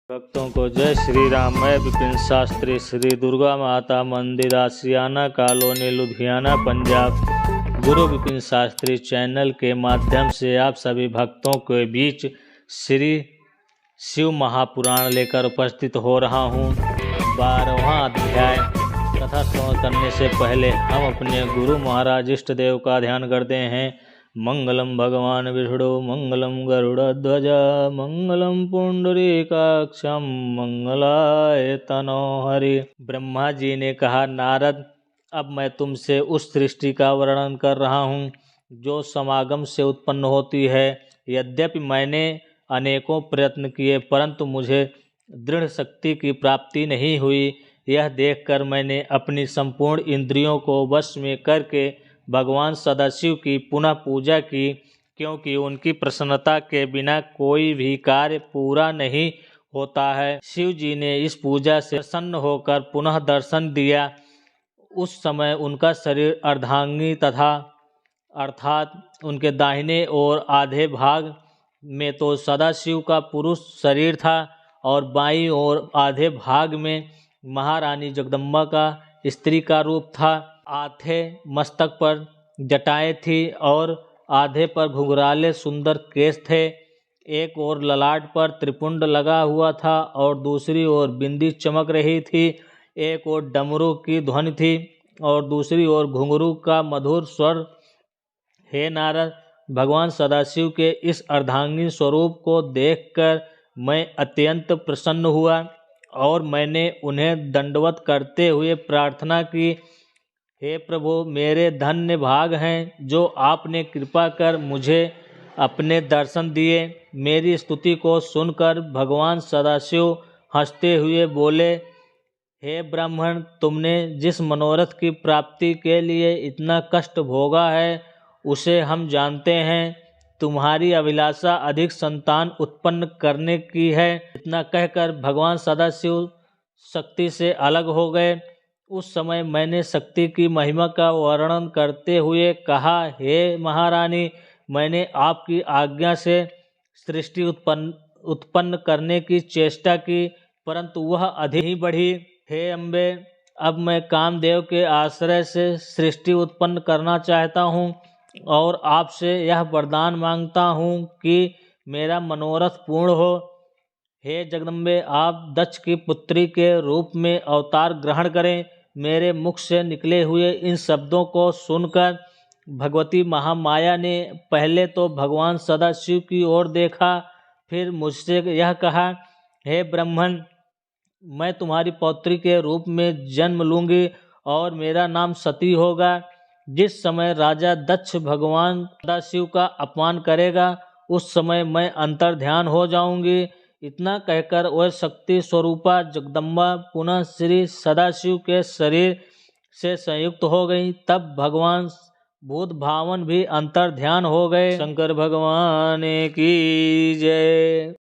भक्तों को जय श्री राम। मैं विपिन शास्त्री, श्री दुर्गा माता मंदिर, आशियाना कॉलोनी, लुधियाना, पंजाब। गुरु विपिन शास्त्री चैनल के माध्यम से आप सभी भक्तों के बीच श्री शिव महापुराण लेकर उपस्थित हो रहा हूँ। 12वां अध्याय कथा श्रवण करने से पहले हम अपने गुरु महाराज इष्ट देव का ध्यान करते हैं। मंगलम भगवान विष्णु मंगलम गरुड़ध्वज मंगलम पुंडरीकाक्षम मंगलाय तनो हरि। ब्रह्मा जी ने कहा, नारद, अब मैं तुमसे उस सृष्टि का वर्णन कर रहा हूँ जो समागम से उत्पन्न होती है। यद्यपि मैंने अनेकों प्रयत्न किए परंतु मुझे दृढ़ शक्ति की प्राप्ति नहीं हुई। यह देखकर मैंने अपनी संपूर्ण इंद्रियों को वश में करके भगवान सदाशिव की पुनः पूजा की, क्योंकि उनकी प्रसन्नता के बिना कोई भी कार्य पूरा नहीं होता है। शिव जी ने इस पूजा से प्रसन्न होकर पुनः दर्शन दिया। उस समय उनका शरीर अर्धांगी तथा अर्थात उनके दाहिने और आधे भाग में तो सदाशिव का पुरुष शरीर था और बाईं और आधे भाग में महारानी जगदम्बा का स्त्री का रूप था। आधे मस्तक पर जटाएं थी और आधे पर घुंघराले सुंदर केश थे। एक ओर ललाट पर त्रिपुंड लगा हुआ था और दूसरी ओर बिंदी चमक रही थी। एक ओर डमरू की ध्वनि थी और दूसरी ओर घुंघरू का मधुर स्वर। हे नारद, भगवान सदाशिव के इस अर्धांगिनी स्वरूप को देखकर मैं अत्यंत प्रसन्न हुआ और मैंने उन्हें दंडवत करते हुए प्रार्थना की, हे प्रभु, मेरे धन्य भाग हैं जो आपने कृपा कर मुझे अपने दर्शन दिए। मेरी स्तुति को सुनकर भगवान सदाशिव हंसते हुए बोले, हे ब्राह्मण, तुमने जिस मनोरथ की प्राप्ति के लिए इतना कष्ट भोगा है उसे हम जानते हैं। तुम्हारी अभिलाषा अधिक संतान उत्पन्न करने की है। इतना कहकर भगवान सदाशिव शक्ति से अलग हो गए। उस समय मैंने शक्ति की महिमा का वर्णन करते हुए कहा, हे महारानी, मैंने आपकी आज्ञा से सृष्टि उत्पन्न करने की चेष्टा की परंतु वह अधिक ही बढ़ी। हे अम्बे, अब मैं कामदेव के आश्रय से सृष्टि उत्पन्न करना चाहता हूँ और आपसे यह वरदान मांगता हूँ कि मेरा मनोरथ पूर्ण हो। हे जगदम्बे, आप दक्ष की पुत्री के रूप में अवतार ग्रहण करें। मेरे मुख से निकले हुए इन शब्दों को सुनकर भगवती महामाया ने पहले तो भगवान सदाशिव की ओर देखा, फिर मुझसे यह कहा, हे ब्राह्मण, मैं तुम्हारी पौत्री के रूप में जन्म लूंगी और मेरा नाम सती होगा। जिस समय राजा दक्ष भगवान सदाशिव का अपमान करेगा उस समय मैं अंतर ध्यान हो जाऊंगी। इतना कहकर वह शक्ति स्वरूपा जगदम्बा पुनः श्री सदाशिव के शरीर से संयुक्त हो गई। तब भगवान भूत भावन भी अंतर ध्यान हो गए। शंकर भगवान की जय।